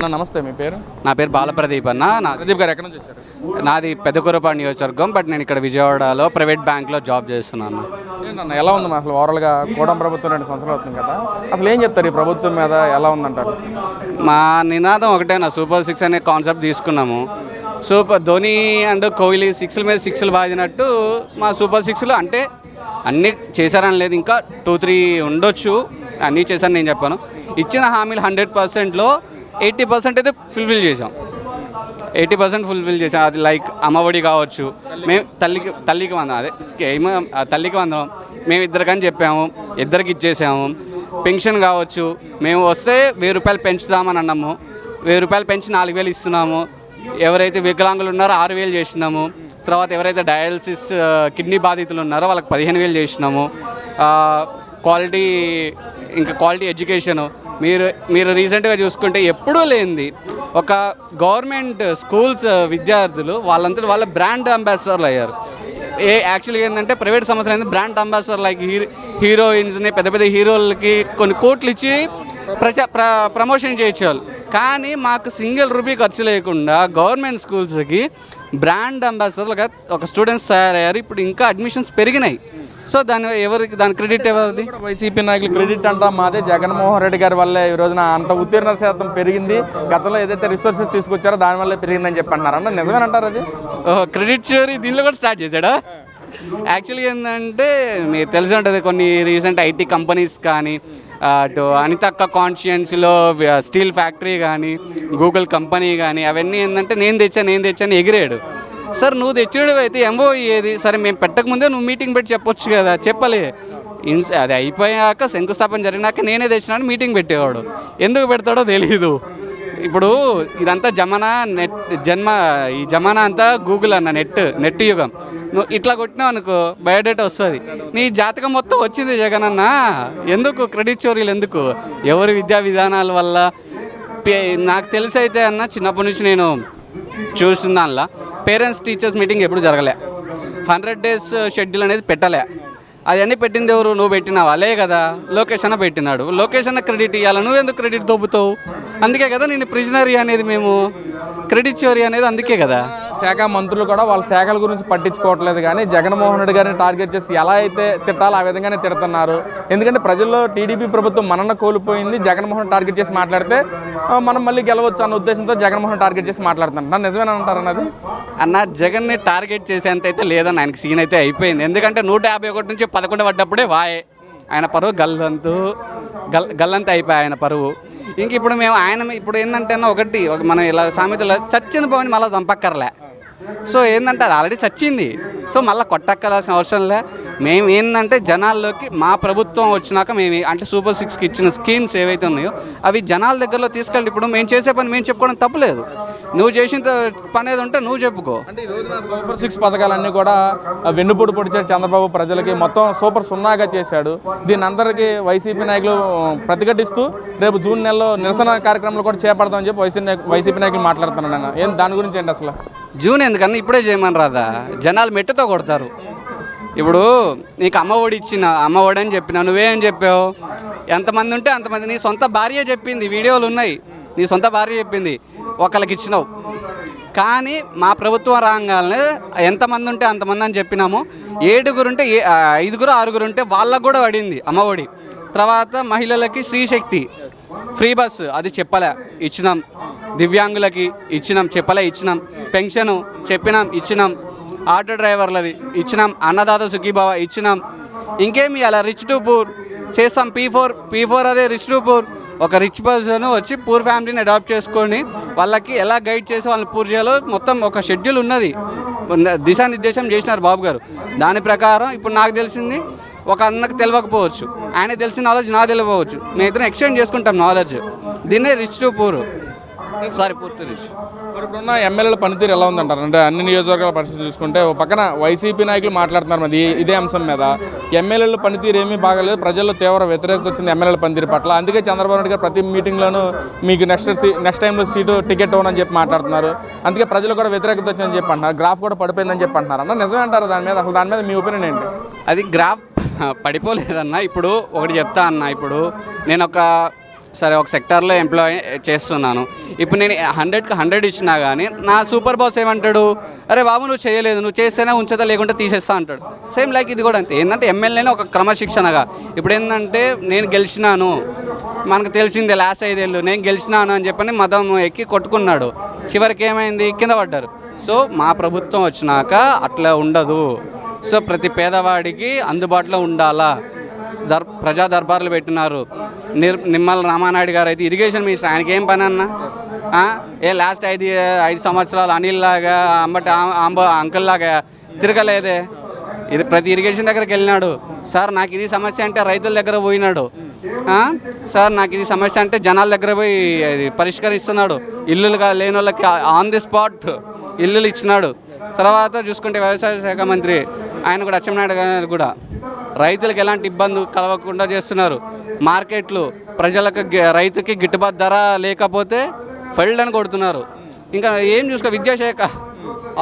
అన్న నమస్తే, మీ పేరు? నా పేరు బాలప్రదీప్ అన్న. ప్రదీప్ గారు ఎక్కడి నుంచి వచ్చారు? నాది పెద్దకూరపాడు నియోజకవర్గం, బట్ నేను ఇక్కడ విజయవాడలో ప్రైవేట్ బ్యాంక్లో జాబ్ చేస్తున్నాను. ఏంటన్న ఎలా ఉంది అసలు ఓవరాల్గా కూటమి ప్రభుత్వం 2 సంవత్సరాలు అవుతుంది కదా, అసలు ఏం చెప్తారు ఈ ప్రభుత్వం మీద, ఎలా ఉందంటారు? మా నినాదం ఒకటేనా, సూపర్ 6 అనే కాన్సెప్ట్ తీసుకున్నాము. ధోని అండ్ కోహ్లీ 6ల మీద 6లు బాదినట్టు మా సూపర్ 6లు అంటే అన్నీ చేశారని లేదు, ఇంకా 2-3 ఉండొచ్చు. అన్నీ చేశాను నేను చెప్పాను. ఇచ్చిన హామీలు 100%లో 80% అయితే ఫుల్ఫిల్ చేసాం. 80% ఫుల్ఫిల్ చేసాం. అది లైక్ అమ్మఒడి కావచ్చు, మేము తల్లికి వందనం, అదే తల్లికి వందనం మేము ఇద్దరికని చెప్పాము, ఇద్దరికి ఇచ్చేసాము. పెన్షన్ కావచ్చు, మేము వస్తే 1000 రూపాయలు పెంచుదామని అన్నాము, 1000 రూపాయలు పెంచి 4000 ఇస్తున్నాము. ఎవరైతే వికలాంగులు ఉన్నారో 6000 చేసినాము. తర్వాత ఎవరైతే డయాలసిస్ కిడ్నీ బాధితులు ఉన్నారో వాళ్ళకి 15000 చేసినాము. క్వాలిటీ ఎడ్యుకేషను మీరు రీసెంట్గా చూసుకుంటే ఎప్పుడూ లేనిది ఒక గవర్నమెంట్ స్కూల్స్ విద్యార్థులు వాళ్ళంతా వాళ్ళ బ్రాండ్ అంబాసిడర్లు అయ్యారు. యాక్చువల్గా ఏంటంటే ప్రైవేట్ సంస్థలు బ్రాండ్ అంబాసిడర్ లైక్ హీరోయిన్స్ని పెద్ద పెద్ద హీరోలకి కొన్ని కోట్లు ఇచ్చి ప్రమోషన్ చేయించేవాళ్ళు. కానీ మాకు సింగిల్ రూపీ ఖర్చు లేకుండా గవర్నమెంట్ స్కూల్స్కి బ్రాండ్ అంబాసిడర్లుగా ఒక స్టూడెంట్స్ తయారయ్యారు. ఇప్పుడు ఇంకా అడ్మిషన్స్ పెరిగినాయి. సో దాని క్రెడిట్ ఎవరిది? వైసీపీ నాయకులు క్రెడిట్ అంటా మాదే, జగన్మోహన్ రెడ్డి గారి వల్లే ఈ రోజున అంత ఉత్తీర్ణత శాతం పెరిగింది, గతంలో ఏదైతే రిసోర్సెస్ తీసుకొచ్చారో దానివల్లే పెరిగిందని చెప్పి అంటున్నారు అన్న, నిజమేనంటారు అది? క్రెడిట్ చోరీ దీనిలో కూడా స్టార్ట్ చేశాడా? యాక్చువల్గా ఏంటంటే మీకు తెలిసి ఉంటుంది, కొన్ని రీసెంట్ ఐటీ కంపెనీస్ కానీ, అటు అనితక్క కాన్షియన్స్లో స్టీల్ ఫ్యాక్టరీ కానీ, గూగుల్ కంపెనీ కానీ, అవన్నీ ఏంటంటే నేను తెచ్చాను ఎగిరాడు. సార్ నువ్వు తెచ్చాడు అయితే ఎంఓఈ ఏది? సరే మేము పెట్టకముందే నువ్వు మీటింగ్ పెట్టి చెప్పొచ్చు కదా, చెప్పలే. అది అయిపోయాక శంకుస్థాపన జరిగినాక నేనే తెచ్చినాను మీటింగ్ పెట్టేవాడు. ఎందుకు పెడతాడో తెలీదు. ఇప్పుడు ఇదంతా ఈ జమానా అంతా గూగుల్ అన్న, నెట్ యుగం. నువ్వు ఇట్లా కొట్టినావు అనుకో బయోడేటా వస్తుంది. నీ జాతకం మొత్తం వచ్చింది జగన్ అన్న. ఎందుకు క్రెడిట్ చోరీలు ఎందుకు? ఎవరి విద్యా విధానాల వల్ల? నాకు తెలిసి అయితే అన్న, చిన్నప్పటి నుంచి నేను చూసిన దానిలో పేరెంట్స్ టీచర్స్ మీటింగ్ ఎప్పుడు జరగలే, 100 days షెడ్యూల్ అనేది పెట్టలే. అవన్నీ పెట్టింది ఎవరు? నువ్వు పెట్టినావా? లే కదా, లోకేష్ అన్న పెట్టినాడు. లోకేష్ అన్న క్రెడిట్ ఇవ్వాలి, నువ్వెందుకు క్రెడిట్ దొబ్బుతావు? అందుకే కదా నేను ప్రిజనరీ అనేది, మేము క్రెడిట్ చోరీ అనేది అందుకే కదా. శాఖ మంత్రులు కూడా వాళ్ళ శాఖల గురించి పట్టించుకోవట్లేదు, కానీ జగన్మోహన్ రెడ్డి గారిని టార్గెట్ చేసి ఎలా అయితే తిట్టాలో ఆ విధంగానే తిడుతున్నారు. ఎందుకంటే ప్రజల్లో టీడీపీ ప్రభుత్వం మనన్న కోల్పోయింది, జగన్మోహన్ టార్గెట్ చేసి మాట్లాడితే మనం మళ్ళీ గెలవచ్చు అన్న ఉద్దేశంతో జగన్మోహన్ టార్గెట్ చేసి మాట్లాడుతున్నారు. నిజమేనా అంటారు అన్నది? అన్న, జగన్ని టార్గెట్ చేసేంత అయితే లేదన్న, ఆయనకి సీన్ అయితే అయిపోయింది. ఎందుకంటే 151 నుంచి 11 పడ్డప్పుడే ఆయన పరువు గల్లంతా అయిపోయి ఆయన పరువు. ఇంక ఇప్పుడు ఇప్పుడు ఏంటంటే మనం ఇలా సామెతలో చచ్చిన పోని మళ్ళీ చంపక్కర్లే. సో ఏంటంటే అది ఆల్రెడీ చచ్చింది. సో మళ్ళీ కొట్టక్కర్లాల్సిన అవసరం లే. మేము ఏంటంటే జనాల్లోకి మా ప్రభుత్వం వచ్చినాక మేము అంటే సూపర్ 6కి ఇచ్చిన స్కీమ్స్ ఏవైతే ఉన్నాయో అవి జనాల దగ్గరలో తీసుకెళ్ళి, ఇప్పుడు మేము చేసే పని మేము చెప్పుకోవడం తప్పులేదు. నువ్వు చేసిన పని ఏది ఉంటే నువ్వు చెప్పుకో. అంటే ఈ రోజున సూపర్ 6 పథకాలన్నీ కూడా వెన్నుపోటు పొడిచాడు చంద్రబాబు, ప్రజలకి మొత్తం సూపర్ 0గా చేశాడు. దీన్ని అందరికీ వైసీపీ నాయకులు ప్రతిఘటిస్తూ రేపు జూన్ నెలలో నిరసన కార్యక్రమాలు కూడా చేపడతామని చెప్పి వైసీపీ నాయకులు మాట్లాడుతున్నాను. దాని గురించి ఏంటి అసలు? జూన్ ఎందుకన్నా ఇప్పుడే చేయమని రాదా? జనాలు మెట్టుతో కొడతారు. ఇప్పుడు నీకు అమ్మఒడి అని చెప్పినా, నువ్వేం చెప్పావు? ఎంతమంది ఉంటే అంతమంది. నీ సొంత భార్య చెప్పింది, వీడియోలు ఉన్నాయి, నీ సొంత భార్య చెప్పింది ఒకళ్ళకి ఇచ్చినావు. కానీ మా ప్రభుత్వం రాగానే ఎంతమంది ఉంటే అంతమంది అని చెప్పినాము. 7 ఉంటే 5 6 ఉంటే వాళ్ళకు కూడా పడింది అమ్మఒడి. తర్వాత మహిళలకి శ్రీశక్తి ఫ్రీ బస్సు అది చెప్పలే, ఇచ్చినాం. దివ్యాంగులకి ఇచ్చినాం, చెప్పలే, ఇచ్చినాం. పెన్షను చెప్పినాం, ఇచ్చినాం. ఆటో డ్రైవర్లది ఇచ్చినాం. అన్నదాత సుఖీభావ ఇచ్చినాం. ఇంకేమి అలా రిచ్ టు పూర్ చేస్తాం. P4 అదే రిచ్ టు పూర్. ఒక రిచ్ పర్సన్ వచ్చి పూర్ ఫ్యామిలీని అడాప్ట్ చేసుకొని వాళ్ళకి ఎలా గైడ్ చేసి వాళ్ళని పూర్ చేయాలో మొత్తం ఒక షెడ్యూల్ ఉన్నది, దిశానిర్దేశం చేసినారు బాబు గారు. దాని ప్రకారం ఇప్పుడు నాకు తెలిసింది ఒక అన్నకు తెలియకపోవచ్చు, ఆయన తెలిసిన నాలెడ్జ్ నాకు తెలియకపోవచ్చు. మేము ఇద్దరం ఎక్స్చేంజ్ చేసుకుంటాం నాలెడ్జ్. దీన్నే rich to poor, poor to rich. మరి ఇప్పుడున్న ఎమ్మెల్యేల పనితీరు ఎలా ఉందంటారు? అంటే అన్ని నియోజకవర్గాల పరిస్థితి చూసుకుంటే ఒక పక్కన వైసీపీ నాయకులు మాట్లాడుతున్నారు మరి ఇదే అంశం మీద. ఎమ్మెల్యేల పనితీరు ఏమీ బాగాలేదు, ప్రజల్లో తీవ్ర వ్యతిరేకత వచ్చింది ఎమ్మెల్యేల పనితీరు పట్ల. అందుకే చంద్రబాబు నాయుడు గారు ప్రతి మీటింగ్లోనూ మీకు నెక్స్ట్ టైంలో టికెట్ ఇవ్వనని చెప్పి మాట్లాడుతున్నారు. అందుకే ప్రజలు కూడా వ్యతిరేకత వచ్చిందని చెప్పి అంటున్నారు. గ్రాఫ్ కూడా పడిపోయిందని చెప్పి అంటున్నారు అన్న, నిజమే అంటారు దాని మీద? అసలు దాని మీద మీ ఒపీనియన్ ఏంటి? అది గ్రాఫ్ పడిపోలేదన్న. ఇప్పుడు ఒకటి చెప్తా అన్న, ఇప్పుడు నేను ఒక సరే ఒక సెక్టార్లో ఎంప్లాయ్ చేస్తున్నాను. ఇప్పుడు నేను 100కి 100 ఇచ్చినా కానీ నా సూపర్ బాస్ ఏమంటాడు, అరే బాబు నువ్వు చేయలేదు, నువ్వు చేస్తేనే ఉంచుతా లేకుంటే తీసేస్తా అంటాడు. సేమ్ లైక్ ఇది కూడా అంతే. ఏంటంటే ఎమ్మెల్యేనే ఒక క్రమశిక్షణగా, ఇప్పుడు ఏంటంటే నేను గెలిచినాను, మనకు తెలిసిందే లాస్ట్ 5 ఏళ్ళు నేను గెలిచినాను అని చెప్పని మతం ఎక్కి కొట్టుకున్నాడు. చివరికి ఏమైంది, కింద పడ్డారు. సో మా ప్రభుత్వం వచ్చినాక అట్లా ఉండదు. సో ప్రతి పేదవాడికి అందుబాటులో ఉండాలా. ప్రజా దర్బార్లు పెట్టినారు. నిమ్మల రామానాయుడు గారు అయితే ఇరిగేషన్ మినిస్టర్, ఆయనకి ఏం పని అన్న? లాస్ట్ 5 సంవత్సరాలు అనిల్ లాగా అంబటి అంకుల్ లాగా తిరగలేదే. ఇది ప్రతి ఇరిగేషన్ దగ్గరికి వెళ్ళినాడు. సార్ నాకు ఇది సమస్య అంటే రైతుల దగ్గర పోయినాడు. సార్ నాకు ఇది సమస్య అంటే జనాల దగ్గర పోయి అది పరిష్కరిస్తున్నాడు. ఇల్లులుగా లేని వాళ్ళకి ఆన్ ది స్పాట్ ఇల్లులు ఇచ్చినాడు. తర్వాత చూసుకుంటే వ్యవసాయ శాఖ మంత్రి ఆయన కూడా అచ్చెన్నాయుడు గారు కూడా రైతులకు ఎలాంటి ఇబ్బంది కలగకుండా చేస్తున్నారు. మార్కెట్లు ప్రజలకు రైతుకి గిట్టుబాటు ధర లేకపోతే ఫెయిల్డ్ అని కొడుతున్నారు. ఇంకా ఏం చూసుకో, విద్యాశాఖ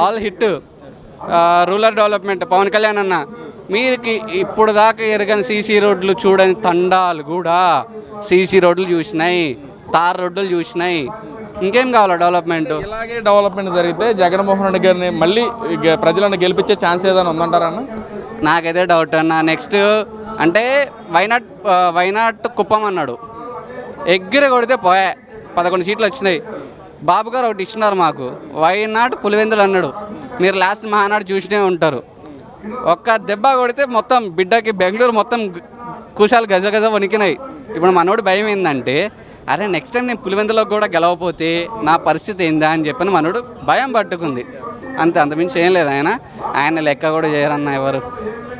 all hit. Rural development Pawan Kalyan అన్న, మీరుకి ఇప్పుడు దాకా ఎరగని సీసీ రోడ్లు చూడని తండాలు కూడా సీసీ రోడ్లు చూసినాయి, తార్ రోడ్లు చూసినాయి. ఇంకేం కావాలా డెవలప్మెంట్? ఇలాగే డెవలప్మెంట్ జరిగితే జగన్మోహన్ రెడ్డి గారిని మళ్ళీ ప్రజలను గెలిపించే ఛాన్స్ ఏదైనా ఉందంటారన్న? నాకైతే డౌట్ అన్న. నెక్స్ట్ అంటే వైనాట్ కుప్పం అన్నాడు, ఎగ్గిరి కొడితే పోయా 11 సీట్లు వచ్చినాయి. బాబు గారు ఒకటి ఇచ్చినారు మాకు, వైనాట్ పులివెందులు అన్నాడు. మీరు లాస్ట్ మహానాడు చూసినే ఉంటారు. ఒక్క దెబ్బ కొడితే మొత్తం బిడ్డకి బెంగళూరు మొత్తం కుశాలు గజ గజ వణికినాయి. ఇప్పుడు మనోడు భయం ఏంటంటే, అరే నెక్స్ట్ టైం నేను పులివెందులోకి కూడా గెలవకపోతే నా పరిస్థితి ఏందా అని చెప్పని మనోడు భయం పట్టుకుంది. అంతమించి ఏం లేదు. ఆయన లెక్క కూడా చేయరన్న ఎవరు.